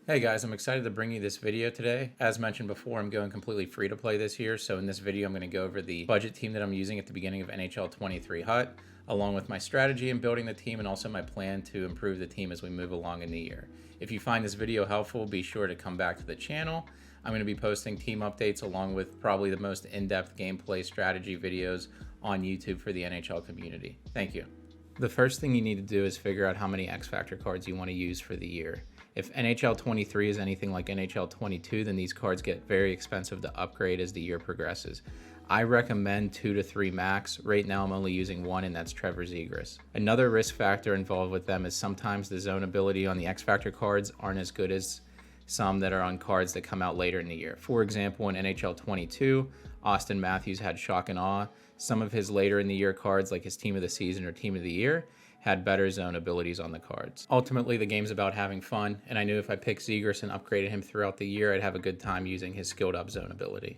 Hey guys, I'm excited to bring you this video today. As mentioned before, I'm going completely free to play this year, so in this video I'm going to go over the budget team that I'm using at the beginning of NHL 23 HUT, along with my strategy in building the team and also my plan to improve the team as we move along in the year. If you find this video helpful, be sure to come back to the channel. I'm going to be posting team updates along with probably the most in-depth gameplay strategy videos on YouTube for the NHL community. Thank you. The first thing you need to do is figure out how many X Factor cards you want to use for the year. If NHL 23 is anything like NHL 22, then these cards get very expensive to upgrade as the year progresses. I recommend 2 to 3 max. Right now I'm only using 1, and that's Trevor Zegras. Another risk factor involved with them is sometimes the zone ability on the X Factor cards aren't as good as some that are on cards that come out later in the year. For example, in NHL 22, Austin Matthews had Shock and Awe. Some of his later in the year cards, like his Team of the Season or Team of the Year, had better zone abilities on the cards. Ultimately, the game's about having fun, and I knew if I picked Zegras and upgraded him throughout the year, I'd have a good time using his skilled up zone ability.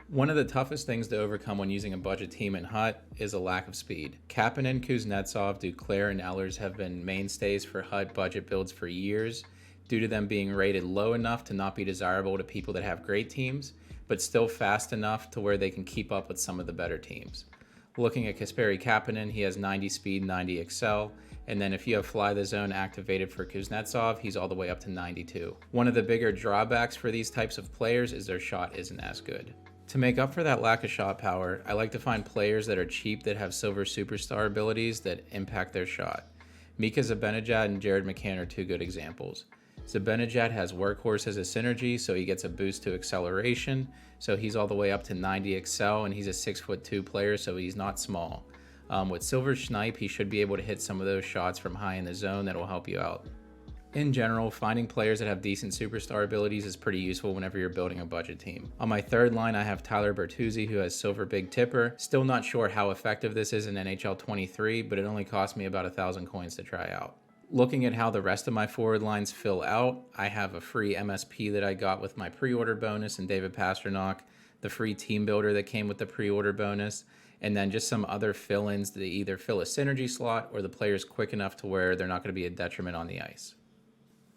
One of the toughest things to overcome when using a budget team in HUT is a lack of speed. Kapanen, Kuznetsov, Duclair, and Ehlers have been mainstays for HUT budget builds for years, due to them being rated low enough to not be desirable to people that have great teams, but still fast enough to where they can keep up with some of the better teams. Looking at Kasperi Kapanen, he has 90 speed, 90 excel, and then if you have Fly the Zone activated for Kuznetsov, he's all the way up to 92. One of the bigger drawbacks for these types of players is their shot isn't as good. To make up for that lack of shot power, I like to find players that are cheap that have silver superstar abilities that impact their shot. Mika Zibanejad and Jared McCann are 2 good examples. Zibanejad has Workhorse as a synergy, so he gets a boost to acceleration, so he's all the way up to 90 excel, and he's a 6'2" player, so he's not small. With Silver Snipe, he should be able to hit some of those shots from high in the zone that will help you out. In general, finding players that have decent superstar abilities is pretty useful whenever you're building a budget team. On my third line, I have Tyler Bertuzzi, who has Silver Big Tipper. Still not sure how effective this is in NHL 23, but it only cost me about 1,000 coins to try out. Looking at how the rest of my forward lines fill out, I have a free MSP that I got with my pre-order bonus and David Pastrnak, the free team builder that came with the pre-order bonus, and then just some other fill-ins that either fill a synergy slot or the player's quick enough to where they're not going to be a detriment on the ice.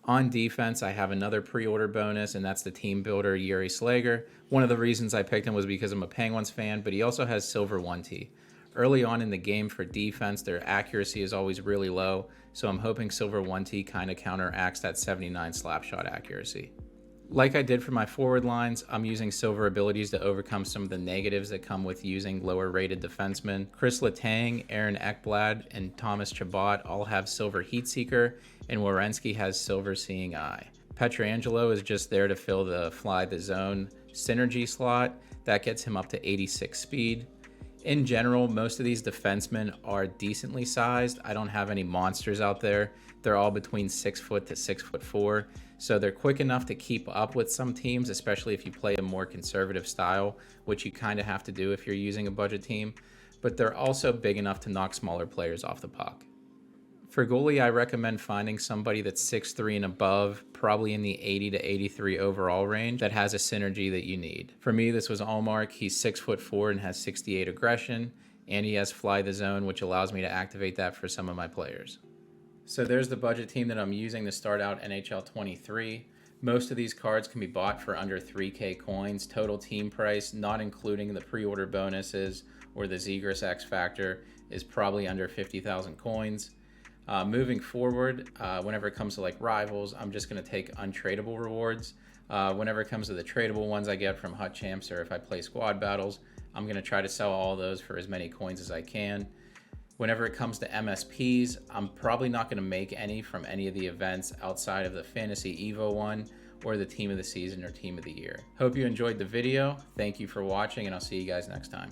On defense, I have another pre-order bonus, and that's the team builder Yuri Slager. One of the reasons I picked him was because I'm a Penguins fan, but he also has Silver 1T. Early on in the game for defense, their accuracy is always really low, so I'm hoping Silver 1T kind of counteracts that 79 slap shot accuracy. Like I did for my forward lines, I'm using silver abilities to overcome some of the negatives that come with using lower rated defensemen. Chris Letang, Aaron Ekblad, and Thomas Chabot all have silver Heat Seeker, and Werenski has silver Seeing Eye. Pietrangelo is just there to fill the Fly the Zone synergy slot. That gets him up to 86 speed. In general, most of these defensemen are decently sized. I don't have any monsters out there. They're all between 6 foot to 6'4", so they're quick enough to keep up with some teams, especially if you play a more conservative style, which you kind of have to do if you're using a budget team, but they're also big enough to knock smaller players off the puck. For goalie, I recommend finding somebody that's 6'3" and above, probably in the 80 to 83 overall range, that has a synergy that you need. For me, this was Allmark. He's 6'4" and has 68 aggression, and he has Fly the Zone, which allows me to activate that for some of my players. So there's the budget team that I'm using to start out NHL 23. Most of these cards can be bought for under 3K coins. Total team price, not including the pre-order bonuses or the Zegras X Factor, is probably under 50,000 coins. Moving forward, whenever it comes to like rivals, I'm just going to take untradeable rewards. Whenever it comes to the tradable ones I get from HUT Champs or if I play squad battles, I'm going to try to sell all those for as many coins as I can. Whenever it comes to MSPs, I'm probably not going to make any from any of the events outside of the Fantasy Evo one or the Team of the Season or Team of the Year. Hope you enjoyed the video. Thank you for watching, and I'll see you guys next time.